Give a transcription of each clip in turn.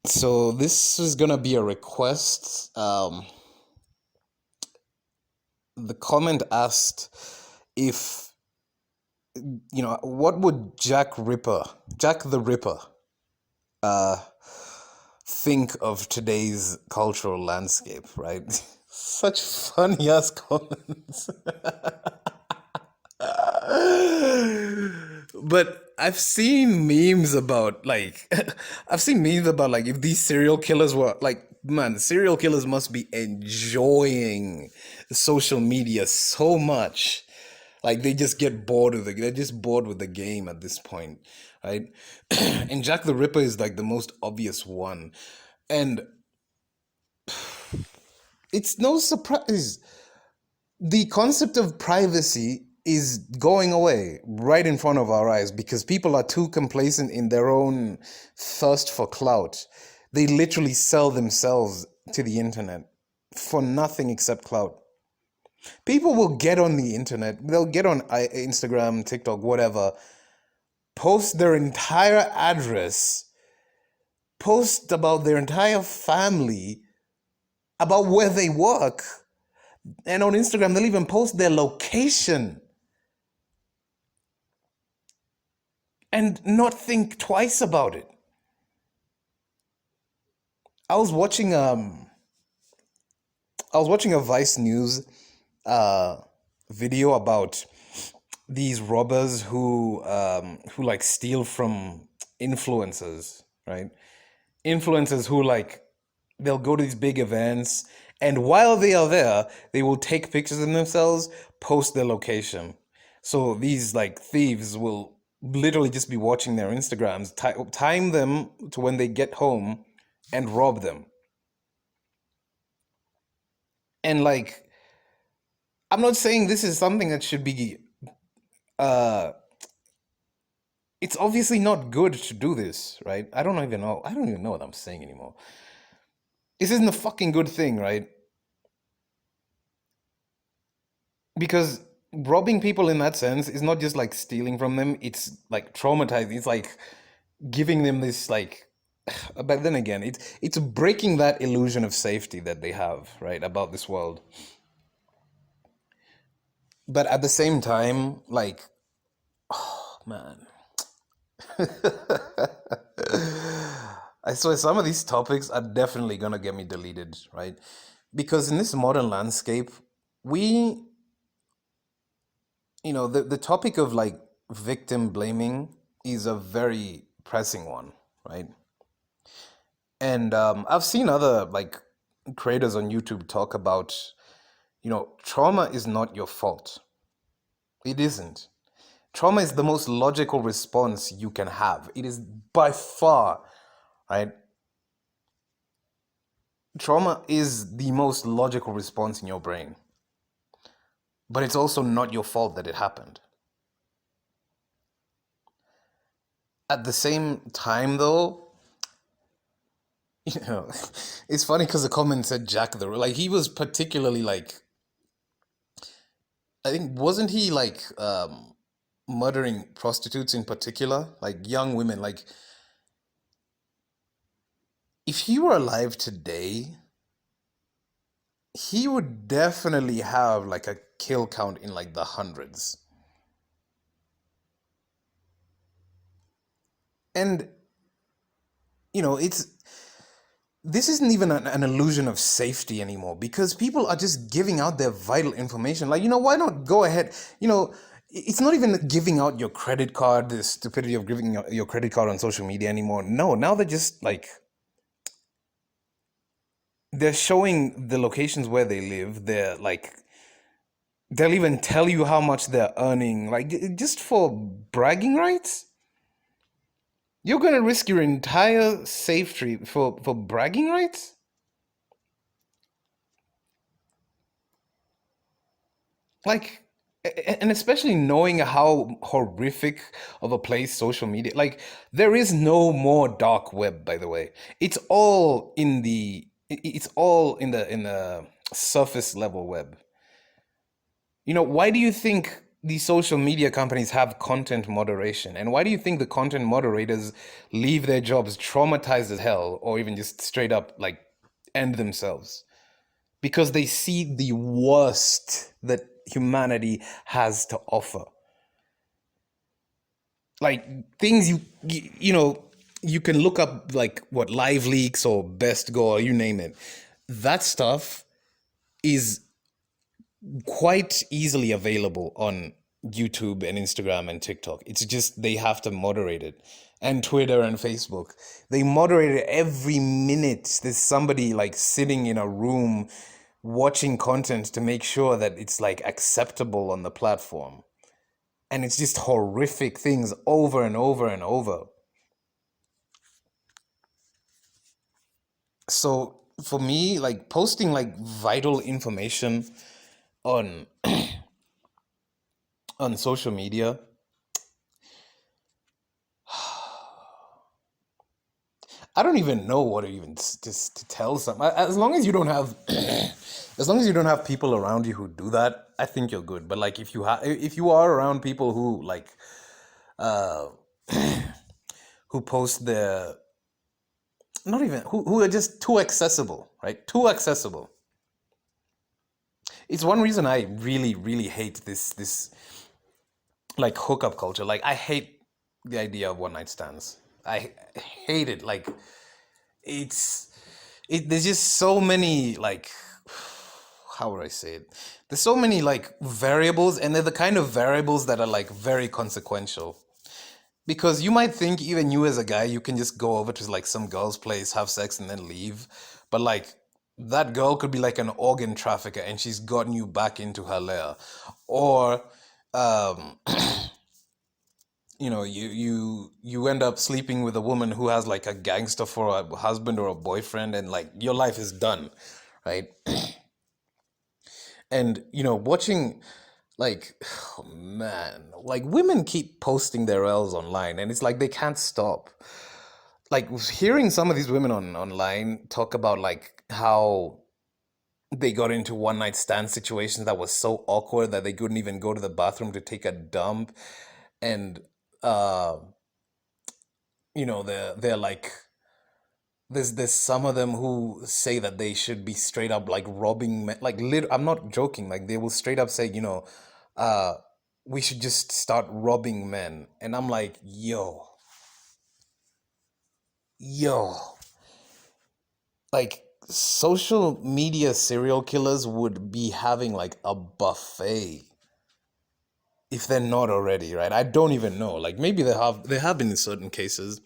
So this is gonna be a request. The comment asked if what would Jack the Ripper, uh, think of today's cultural landscape, right? Such funny ass comments. But I've seen memes about like I've seen memes about like if these serial killers were like man, serial killers must be enjoying social media so much. Like they just get bored with it. They're just bored with the game at this point, right? And Jack the Ripper is like the most obvious one. And it's no surprise the concept of privacy is going away right in front of our eyes because people are too complacent in their own thirst for clout. They literally sell themselves to the internet for nothing except clout. People will get on the internet, they'll get on Instagram, TikTok, whatever, post their entire address, post about their entire family, about where they work, and on Instagram, they'll even post their location and not think twice about it. I was watching a Vice News uh video about these robbers who like steal from influencers, right? Influencers who like they'll go to these big events and while they are there, they will take pictures of themselves, post their location. So these like thieves will literally just be watching their Instagrams, time them to when they get home and rob them. And like, I'm not saying this is something that should be, uh, it's obviously not good to do this, right? I don't even know what I'm saying anymore. This isn't a fucking good thing, right? Because robbing people in that sense is not just like stealing from them, it's like traumatizing. It's like giving them this like but then again, it's breaking that illusion of safety that they have, right, about this world. But at the same time, like, man, I swear some of these topics are definitely gonna get me deleted, right? Because in this modern landscape, we, the topic of like victim blaming is a very pressing one, right? And I've seen other like creators on YouTube talk about, trauma is not your fault. It isn't. Trauma is the most logical response you can have. It is by far, right? Trauma is the most logical response in your brain. But it's also not your fault that it happened. At the same time, though, you know, it's funny because the comment said Jack the like he was particularly like I think wasn't he like murdering prostitutes in particular, like young women. Like if he were alive today, he would definitely have like a kill count in like the hundreds. And it's this isn't even an illusion of safety anymore because people are just giving out their vital information. Like, why not go ahead? It's not even giving out your credit card, the stupidity of giving your credit card on social media anymore. No, now they're just like, they're showing the locations where they live. They're like, they'll even tell you how much they're earning, like just for bragging rights. You're gonna risk your entire safety for bragging rights? Like, and especially knowing how horrific of a place social media, like, there is no more dark web, by the way. It's all in the surface level web. Why do you think these social media companies have content moderation. And why do you think the content moderators leave their jobs traumatized as hell, or even just straight up like end themselves? Because they see the worst that humanity has to offer. Like things you know, you can look up like what Live Leaks or Best Go or you name it. That stuff is quite easily available on YouTube and Instagram and TikTok. It's just they have to moderate it. And Twitter and Facebook. They moderate it every minute. There's somebody like sitting in a room watching content to make sure that it's like acceptable on the platform. And it's just horrific things over and over and over. So for me, like posting like vital information on on social media, I don't even know what to even just to tell some. As long as you don't have, as long as you don't have people around you who do that, I think you're good. But like if you are around people who like, uh, who post their, not even who are just too accessible, right? Too accessible. It's one reason I really hate this like hookup culture. Like I hate the idea of one night stands. I hate it. Like it's there's just so many like, how would I say it? There's so many like variables, and they're the kind of variables that are like very consequential. Because you might think even you as a guy, you can just go over to like some girl's place, have sex, and then leave. But like that girl could be like an organ trafficker and she's gotten you back into her lair. Or um you know, you end up sleeping with a woman who has like a gangster for a husband or a boyfriend, and like your life is done, right? And you know, watching like, oh man, like women keep posting their L's online, and it's like they can't stop. Like hearing some of these women on online talk about like how they got into one night stand situations that was so awkward that they couldn't even go to the bathroom to take a dump, and uh you know, they're like, there's some of them who say that they should be straight up like robbing men. Like I'm not joking, like they will straight up say, you know, uh we should just start robbing men. And I'm like, yo, like social media serial killers would be having like a buffet if they're not already, right? I don't even know, like maybe they have been in certain cases.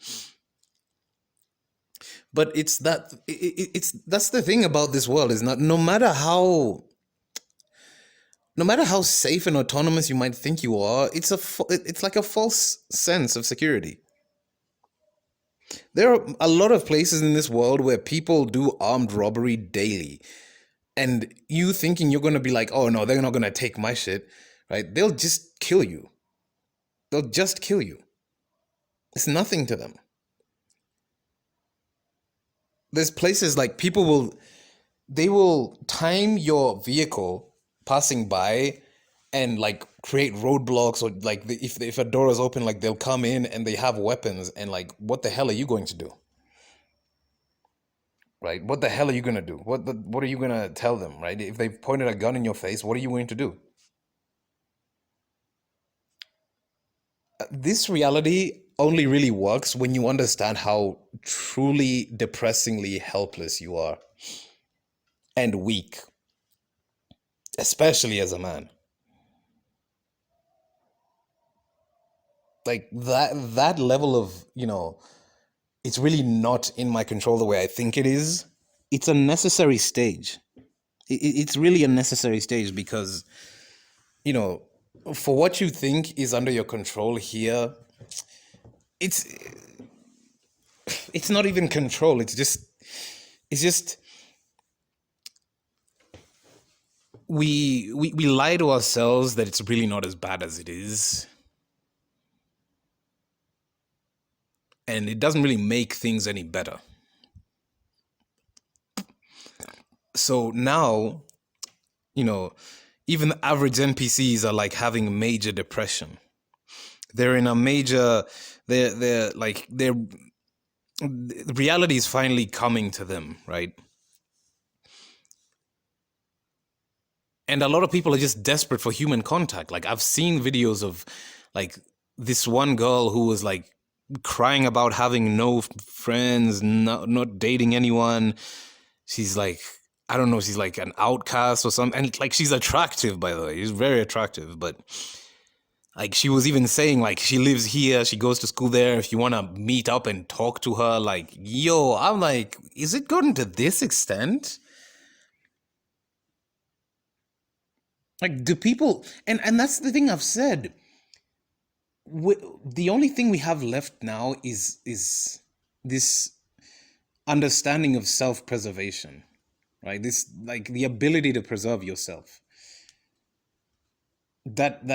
But it's that it's that's the thing about this world, is not, no matter how safe and autonomous you might think you are, it's like a false sense of security. There are a lot of places in this world where people do armed robbery daily, and you thinking you're going to be like, oh no, they're not going to take my shit, right? They'll just kill you. They'll just kill you. It's nothing to them. There's places like they will time your vehicle passing by and like create roadblocks, or like if a door is open, like they'll come in and they have weapons, and like what the hell are you going to do, right? What the hell are you going to do? What are you going to tell them, right? If they've pointed a gun in your face, what are you going to do? This reality only really works when you understand how truly depressingly helpless you are and weak, especially as a man. Like that level of, you know, it's really not in my control the way I think it is. It's a necessary stage. It's really a necessary stage, because, you know, for what you think is under your control here, it's it's not even control. It's just we lie to ourselves that it's really not as bad as it is, and it doesn't really make things any better. So now, you know, even average NPCs are like having major depression. They're in a major, they're like, reality is finally coming to them, right? And a lot of people are just desperate for human contact. Like, I've seen videos of like this one girl who was like crying about having no friends, not dating anyone. She's like, I don't know, she's like an outcast or something. And like, she's attractive, by the way. She's very attractive. But like, she was even saying like, she lives here, she goes to school there. If you want to meet up and talk to her, like, yo, I'm like, is it gotten to this extent? Like, do people, and that's the thing I've said. The only thing we have left now is this understanding of self-preservation, right? This, like, the ability to preserve yourself. That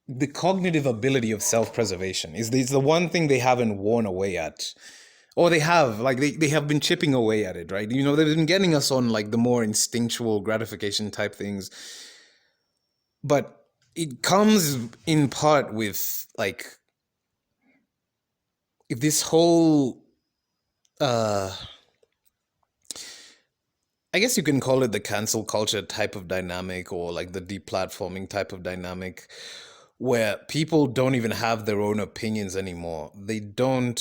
the cognitive ability of self-preservation is the one thing they haven't worn away at. Or they have, like, they have been chipping away at it, right? You know, they've been getting us on like the more instinctual gratification type things. But it comes in part with like, if this whole I guess you can call it the cancel culture type of dynamic, or like the deplatforming type of dynamic, where people don't even have their own opinions anymore. They don't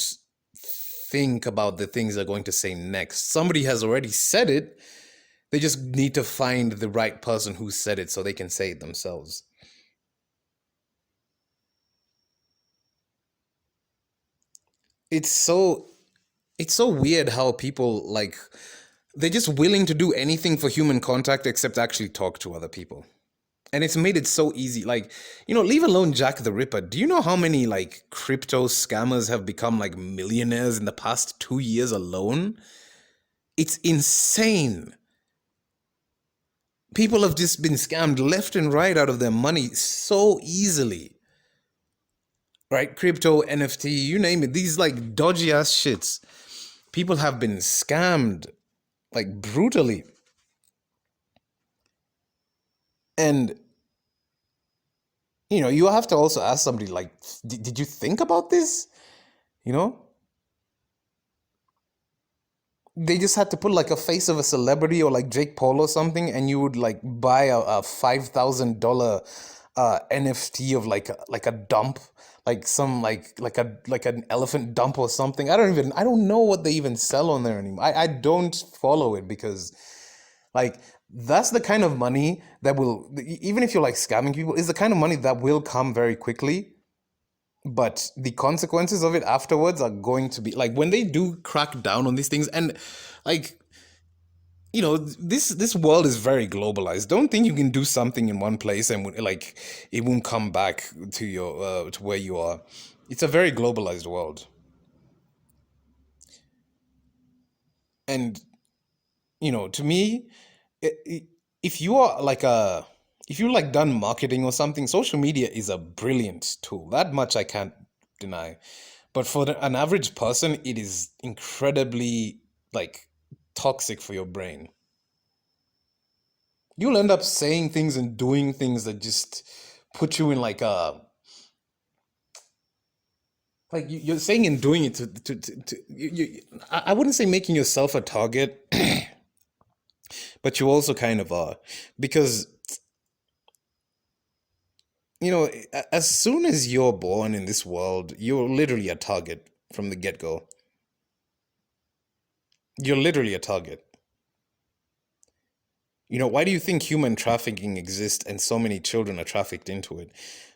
think about the things they're going to say next. Somebody has already said it. They just need to find the right person who said it so they can say it themselves. It's so weird how people, like, they're just willing to do anything for human contact except actually talk to other people. And it's made it so easy. Like, you know, leave alone Jack the Ripper. Do you know how many like crypto scammers have become like millionaires in the past 2 years alone? It's insane. People have just been scammed left and right out of their money so easily. Right? Crypto, NFT, you name it. These like dodgy ass shits. People have been scammed like brutally. And you know, you have to also ask somebody like, did you think about this? You know, they just had to put like a face of a celebrity or like Jake Paul or something, and you would like buy a $5,000 NFT of like a dump, like some like an elephant dump or something. I don't know what they even sell on there anymore. I don't follow it because like that's the kind of money that will, even if you're like scamming people, is the kind of money that will come very quickly. But the consequences of it afterwards are going to be like when they do crack down on these things. And like, you know, this world is very globalized. Don't think you can do something in one place and like it won't come back to your to where you are. It's a very globalized world. And you know, to me, if you are like a, if you like done marketing or something, social media is a brilliant tool. That much I can't deny. But for an average person, it is incredibly like toxic for your brain. You'll end up saying things and doing things that just put you in like a, like you're saying and doing it I wouldn't say making yourself a target, but you also kind of are. Because you know, as soon as you're born in this world, you're literally a target from the get-go. You're literally a target. You know, why do you think human trafficking exists and so many children are trafficked into it,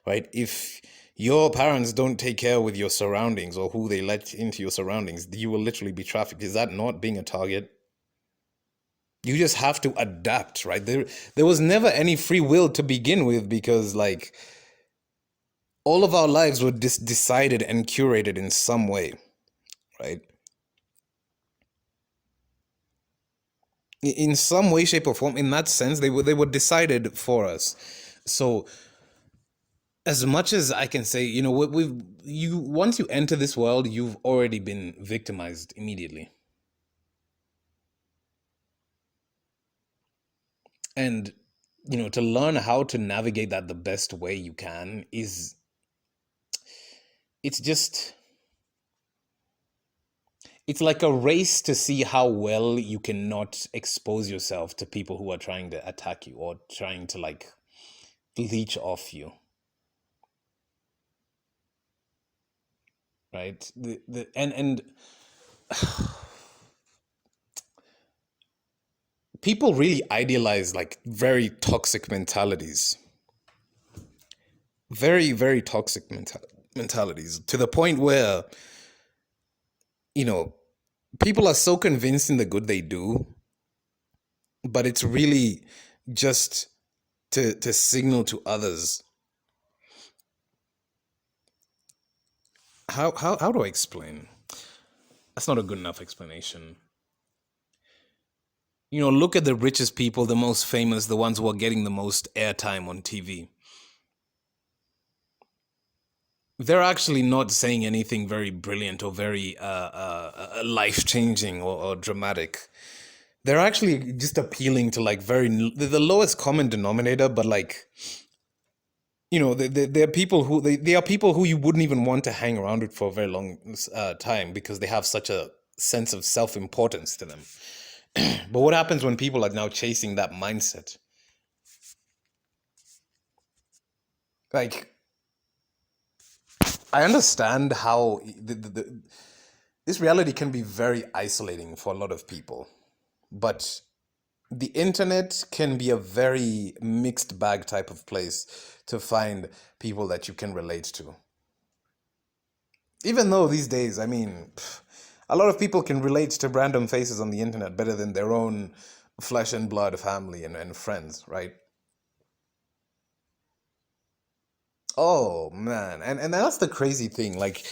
right? If your parents don't take care with your surroundings or who they let into your surroundings, you will literally be trafficked. Is that not being a target? You just have to adapt, right? There was never any free will to begin with, because like all of our lives were decided and curated in some way, right? In some way, shape, or form. In that sense, they were decided for us. So, as much as I can say, you know, you once you enter this world, you've already been victimized immediately, and to learn how to navigate that the best way you can is, it's just, it's like a race to see how well you can not expose yourself to people who are trying to attack you or trying to like leech off you, right? And people really idealize like very toxic mentalities, very very toxic mentalities, to the point where you know people are so convinced in the good they do, but it's really just to signal to others. How do I explain? That's not a good enough explanation. Look at the richest people, the most famous, the ones who are getting the most airtime on TV. They're actually not saying anything very brilliant or very life changing or dramatic. They're actually just appealing to like the lowest common denominator, but like they're people who they are people who you wouldn't even want to hang around with for a very long time, because they have such a sense of self-importance to them. But what happens when people are now chasing that mindset? Like, I understand how this reality can be very isolating for a lot of people, but the internet can be a very mixed bag type of place to find people that you can relate to. Even though these days, I mean, a lot of people can relate to random faces on the internet better than their own flesh and blood family and friends, right? Oh man, and that's the crazy thing. Like,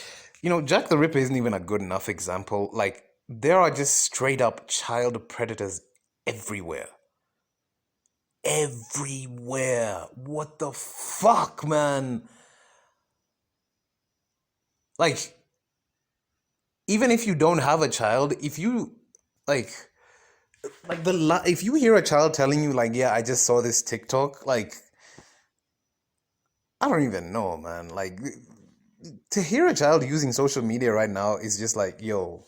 Jack the Ripper isn't even a good enough example. Like, there are just straight up child predators everywhere. Everywhere. What the fuck, man? Like, even if you don't have a child, if you like if you hear a child telling you like, yeah, I just saw this TikTok, like, I don't even know, man. Like, to hear a child using social media right now is just like, yo,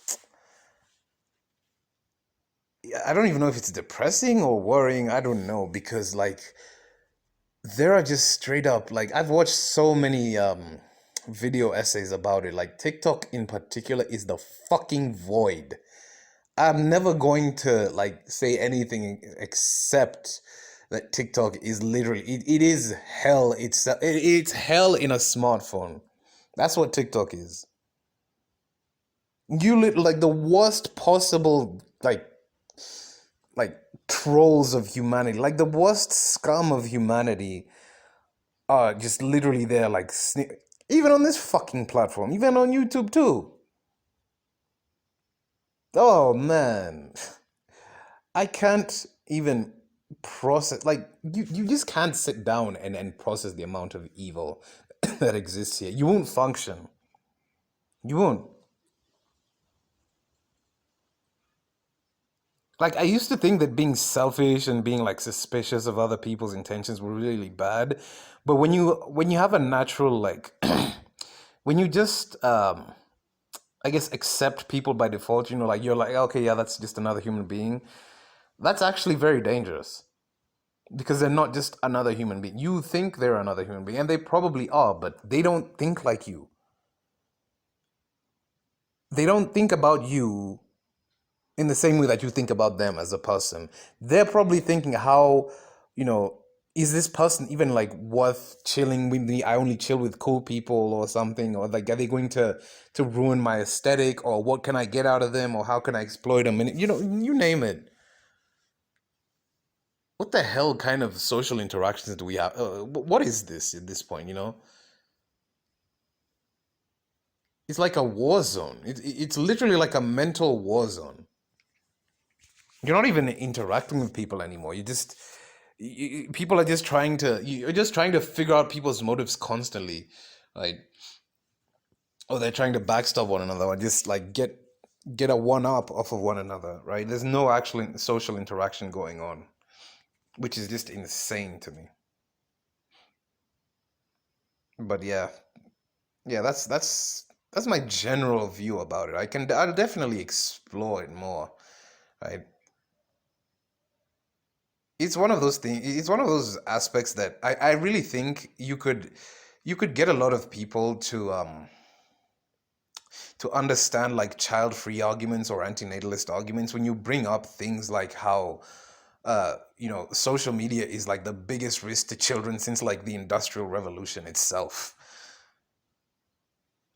I don't even know if it's depressing or worrying. I don't know, because like there are just straight up, like, I've watched so many video essays about it. Like, TikTok in particular is the fucking void. I'm never going to like say anything except that TikTok is literally, it is hell. It's hell in a smartphone. That's what TikTok is. Like the worst possible like trolls of humanity, like the worst scum of humanity are just literally there, like even on this fucking platform, even on YouTube too. Oh man, I can't even process, like, you just can't sit down and process the amount of evil that exists here. You won't function. You won't. Like, I used to think that being selfish and being like suspicious of other people's intentions were really bad, but when you have a natural like when you just I guess accept people by default, like you're like, okay, yeah, that's just another human being. That's actually very dangerous, because they're not just another human being. You think they're another human being, and they probably are, but they don't think like you. They don't think about you in the same way that you think about them as a person. They're probably thinking, how, you know, is this person even like worth chilling with me? I only chill with cool people or something, or like, are they going to ruin my aesthetic, or what can I get out of them, or how can I exploit them? And you name it. What the hell kind of social interactions do we have? What is this at this point? It's like a war zone. It's literally like a mental war zone. You're not even interacting with people anymore. People are just you're just trying to figure out people's motives constantly, right? Or they're trying to backstab one another, or just like get a one up off of one another, right? There's no actual social interaction going on. which is just insane to me. But yeah, that's my general view about it. I'll definitely explore it more, right? It's one of those things. It's one of those aspects that I really think you could get a lot of people to understand like child-free arguments or antinatalist arguments when you bring up things like how social media is like the biggest risk to children since like the Industrial Revolution itself.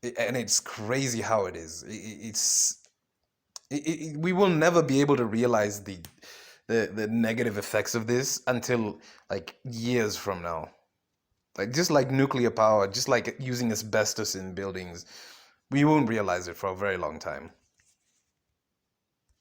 And it's crazy how it is. We will never be able to realize the negative effects of this until like years from now. Like just like nuclear power, just like using asbestos in buildings, we won't realize it for a very long time.